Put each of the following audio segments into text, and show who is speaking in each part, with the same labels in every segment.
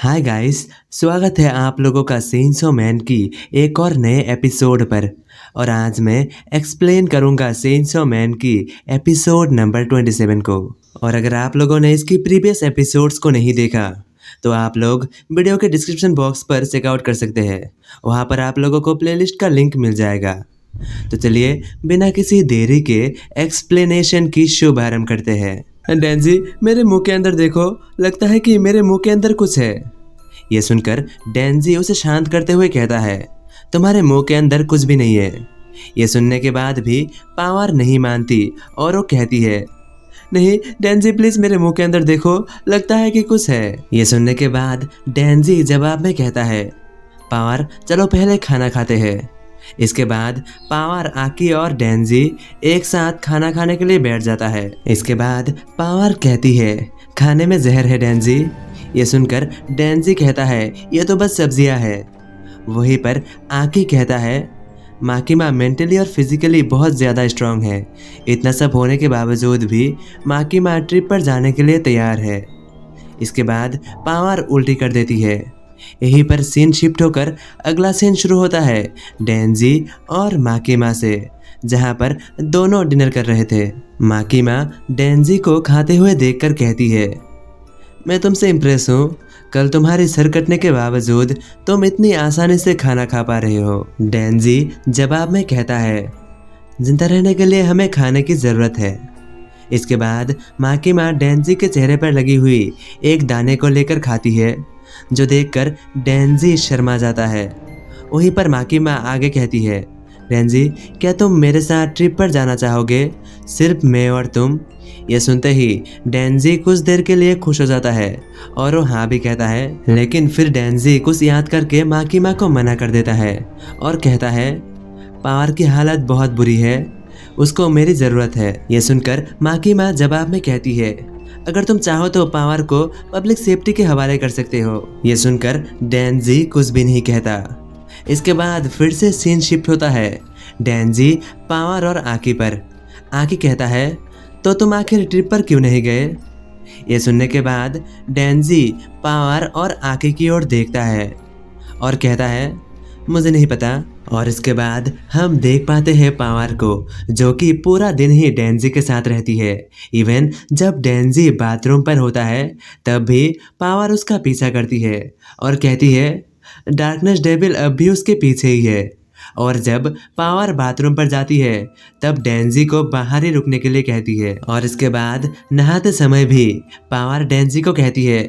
Speaker 1: Hi guys, स्वागत है आप लोगों का सेंसो मैन की एक और नए एपिसोड पर। और आज मैं एक्सप्लेन करूंगा सेंसो मैन की एपिसोड नंबर 27 को। और अगर आप लोगों ने इसकी प्रीवियस एपिसोड्स को नहीं देखा तो आप लोग वीडियो के डिस्क्रिप्शन बॉक्स पर चेकआउट कर सकते हैं। वहां पर आप लोगों को प्लेलिस्ट का लिंक मिल जाएगा। तो चलिए बिना किसी देरी के एक्सप्लेनेशन की शुभारंभ करते हैं। डैन्जी, मेरे मुंह के अंदर देखो, लगता है कि मेरे मुंह के अंदर कुछ है। ये सुनकर डैन्जी उसे शांत करते हुए कहता है, तुम्हारे मुंह के अंदर कुछ भी नहीं है। ये सुनने के बाद भी पावर नहीं मानती और वो कहती है, नहीं डैन्जी प्लीज मेरे मुंह के अंदर देखो, लगता है कि कुछ है। ये सुनने के बाद डैन्जी जवाब में कहता है, पावर चलो पहले खाना खाते हैं। इसके बाद पावर, आकी और डैन्जी एक साथ खाना खाने के लिए बैठ जाता है। इसके बाद पावर कहती है, खाने में जहर है डैन्जी। ये सुनकर डैन्जी कहता है, ये तो बस सब्जियां है। वहीं पर आकी कहता है, माकीमा मेंटली और फिजिकली बहुत ज़्यादा स्ट्रांग है। इतना सब होने के बावजूद भी माकीमा ट्रिप पर जाने के लिए तैयार है। इसके बाद पावर उल्टी कर देती है। यहीं पर सीन शिफ्ट होकर अगला सीन शुरू होता है डैन्जी और माकीमा से, जहां पर दोनों डिनर कर रहे थे। माकीमा डैन्जी को खाते हुए देखकर कहती है, मैं तुमसे इम्प्रेस हूँ। कल तुम्हारी सर कटने के बावजूद तुम इतनी आसानी से खाना खा पा रहे हो। डैन्जी जवाब में कहता है, जिंदा रहने के लिए हमें खाने की ज़रूरत है। इसके बाद माकीमा डैन्जी के चेहरे पर लगी हुई एक दाने को लेकर खाती है, जो देखकर डैन्जी शर्मा जाता है। वहीं पर माकीमा आगे कहती है, डैन्जी क्या तुम मेरे साथ ट्रिप पर जाना चाहोगे, सिर्फ मैं और तुम। ये सुनते ही डैन्जी कुछ देर के लिए खुश हो जाता है और वो हाँ भी कहता है। लेकिन फिर डैन्जी कुछ याद करके माकीमा को मना कर देता है और कहता है, पावर की हालत बहुत बुरी है, उसको मेरी ज़रूरत है। ये सुनकर माकीमा जवाब में कहती है, अगर तुम चाहो तो पावर को पब्लिक सेफ्टी के हवाले कर सकते हो। ये सुनकर डैन्जी कुछ भी नहीं कहता। इसके बाद फिर से सीन शिफ्ट होता है डैन्जी, पावर और आकी पर। आकी कहता है, तो तुम आखिर ट्रिप पर क्यों नहीं गए। ये सुनने के बाद डैन्जी पावर और आकी की ओर देखता है और कहता है, मुझे नहीं पता। और इसके बाद हम देख पाते हैं पावर को, जो कि पूरा दिन ही डैन्जी के साथ रहती है। इवन जब डैन्जी बाथरूम पर होता है तब भी पावर उसका पीछा करती है और कहती है, डार्कनेस डेविल अब भी उसके पीछे ही है। और जब पावर बाथरूम पर जाती है तब डैन्जी को बाहर ही रुकने के लिए कहती है। और इसके बाद नहाते समय भी पावर डैन्जी को कहती है,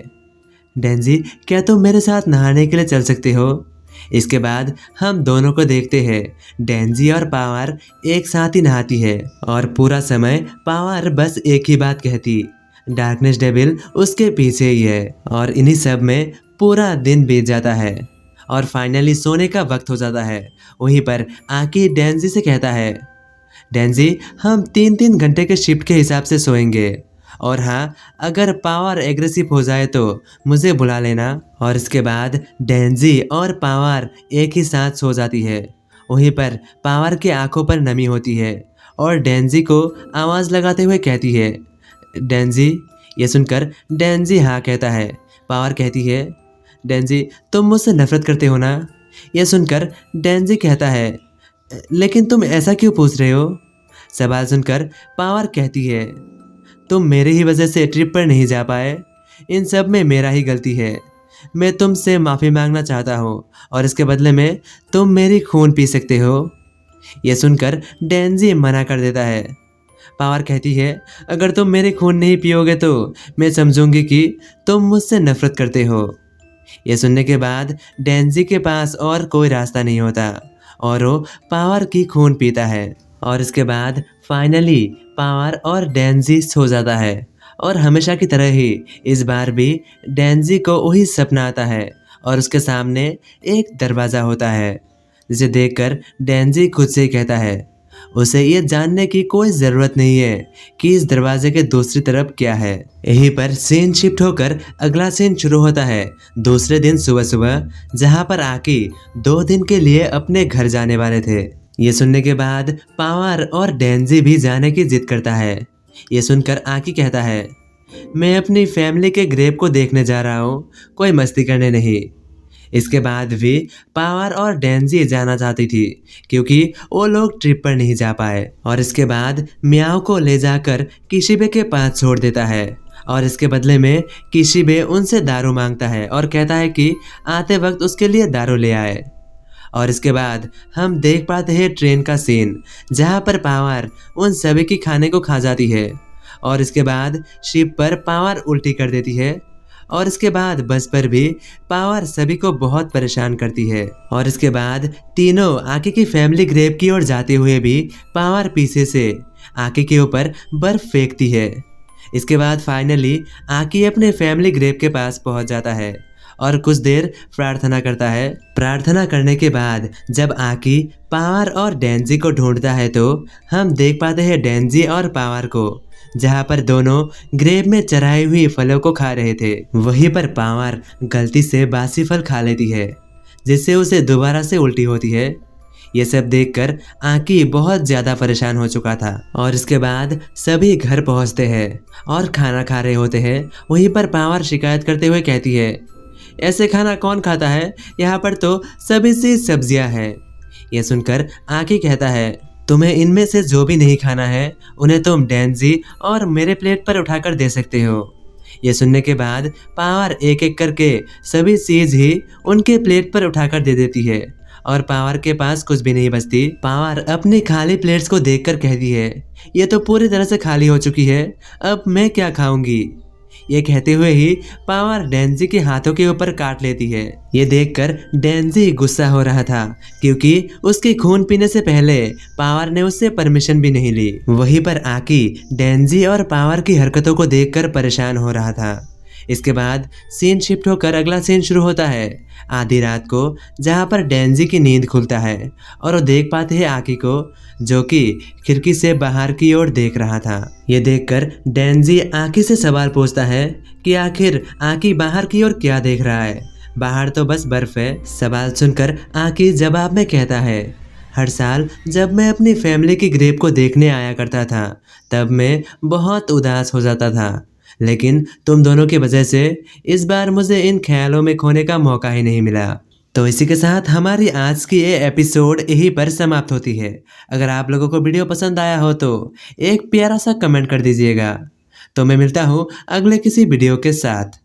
Speaker 1: डैन्जी क्या तुम मेरे साथ नहाने के लिए चल सकते हो। इसके बाद हम दोनों को देखते हैं डैन्जी और पावर एक साथ ही नहाती है और पूरा समय पावर बस एक ही बात कहती, डार्कनेस डेविल उसके पीछे ही है। और इन्हीं सब में पूरा दिन बीत जाता है और फाइनली सोने का वक्त हो जाता है। वहीं पर आकी डैन्जी से कहता है, डैन्जी हम 3-3 घंटे के शिफ्ट के हिसाब से सोएंगे, और हाँ अगर पावर एग्रेसिव हो जाए तो मुझे बुला लेना। और इसके बाद डैन्जी और पावर एक ही साथ सो जाती है। वहीं पर पावर की आंखों पर नमी होती है और डैन्जी को आवाज़ लगाते हुए कहती है, डैन्जी। ये सुनकर डैन्जी हाँ कहता है। पावर कहती है, डैन्जी तुम मुझसे नफरत करते हो ना। यह सुनकर डैन्जी कहता है, लेकिन तुम ऐसा क्यों पूछ रहे हो। सवाल सुनकर पावर कहती है, तुम मेरे ही वजह से ट्रिप पर नहीं जा पाए, इन सब में मेरा ही गलती है। मैं तुमसे माफ़ी मांगना चाहता हूँ और इसके बदले में तुम मेरी खून पी सकते हो। यह सुनकर डैन्जी मना कर देता है। पावर कहती है, अगर तुम मेरी खून नहीं पियोगे तो मैं समझूंगी कि तुम मुझसे नफरत करते हो। यह सुनने के बाद डैन्जी के पास और कोई रास्ता नहीं होता और वो पावर की खून पीता है। और इसके बाद फाइनली पावर और डैन्जी सो जाता है और हमेशा की तरह ही इस बार भी डैन्जी को वही सपना आता है और उसके सामने एक दरवाज़ा होता है, जिसे देखकर डैन्जी खुद से ही कहता है, उसे ये जानने की कोई ज़रूरत नहीं है कि इस दरवाजे के दूसरी तरफ क्या है। यहीं पर सीन शिफ्ट होकर अगला सीन शुरू होता है दूसरे दिन सुबह सुबह, जहां पर आकी 2 दिन के लिए अपने घर जाने वाले थे। ये सुनने के बाद पावर और डैन्जी भी जाने की जिद करता है। ये सुनकर आकी कहता है, मैं अपनी फैमिली के ग्रेव को देखने जा रहा हूँ, कोई मस्ती करने नहीं। इसके बाद भी पावर और डेंजी जाना चाहती थी क्योंकि वो लोग ट्रिप पर नहीं जा पाए। और इसके बाद मियाओ को ले जाकर किशिबे के पास छोड़ देता है और इसके बदले में किशिबे उनसे दारू मांगता है और कहता है कि आते वक्त उसके लिए दारू ले आए। और इसके बाद हम देख पाते हैं ट्रेन का सीन जहाँ पर पावर उन सभी की खाने को खा जाती है और इसके बाद शिप पर पावर उल्टी कर देती है। और इसके बाद बस पर भी पावर सभी को बहुत परेशान करती है। और इसके बाद तीनों आकी की फैमिली ग्रेव की ओर जाते हुए भी पावर पीछे से आकी के ऊपर बर्फ फेंकती है। इसके बाद फाइनली आकी अपने फैमिली ग्रेव के पास पहुंच जाता है और कुछ देर प्रार्थना करता है। प्रार्थना करने के बाद जब आकी पावर और डेंजी को ढूंढता है तो हम देख पाते हैं डेंजी और पावर को जहाँ पर दोनों ग्रेव में चढ़ाई हुई फलों को खा रहे थे। वहीं पर पावर गलती से बासी फल खा लेती है जिससे उसे दोबारा से उल्टी होती है। ये सब देखकर आकी बहुत ज्यादा परेशान हो चुका था। और इसके बाद सभी घर पहुंचते हैं और खाना खा रहे होते हैं। वहीं पर पावर शिकायत करते हुए कहती है, ऐसे खाना कौन खाता है, यहाँ पर तो सभी सी सब्जियां हैं। यह सुनकर आकी कहता है, तुम्हें इनमें से जो भी नहीं खाना है उन्हें तुम डेंजी और मेरे प्लेट पर उठाकर दे सकते हो। यह सुनने के बाद पावर एक एक करके सभी चीज ही उनके प्लेट पर उठाकर दे देती है और पावर के पास कुछ भी नहीं बचती। पावर अपनी खाली प्लेट्स को देखकर कहती है, ये तो पूरी तरह से खाली हो चुकी है, अब मैं क्या खाऊंगी। ये कहते हुए ही पावर डेंजी के हाथों के ऊपर काट लेती है। ये देखकर डेंजी गुस्सा हो रहा था क्योंकि उसके खून पीने से पहले पावर ने उससे परमिशन भी नहीं ली। वहीं पर आकी डेंजी और पावर की हरकतों को देखकर परेशान हो रहा था। इसके बाद सीन शिफ्ट होकर अगला सीन शुरू होता है आधी रात को, जहां पर डेंजी की नींद खुलता है और वो देख पाते हैं आकी को जो कि खिड़की से बाहर की ओर देख रहा था। ये देखकर डेंजी आकी से सवाल पूछता है कि आखिर आकी बाहर की ओर क्या देख रहा है, बाहर तो बस बर्फ है। सवाल सुनकर आकी जवाब में कहता है, हर साल जब मैं अपनी फैमिली की ग्रेव को देखने आया करता था तब मैं बहुत उदास हो जाता था, लेकिन तुम दोनों की वजह से इस बार मुझे इन ख्यालों में खोने का मौका ही नहीं मिला। तो इसी के साथ हमारी आज की ये एपिसोड यहीं पर समाप्त होती है। अगर आप लोगों को वीडियो पसंद आया हो तो एक प्यारा सा कमेंट कर दीजिएगा। तो मैं मिलता हूँ अगले किसी वीडियो के साथ।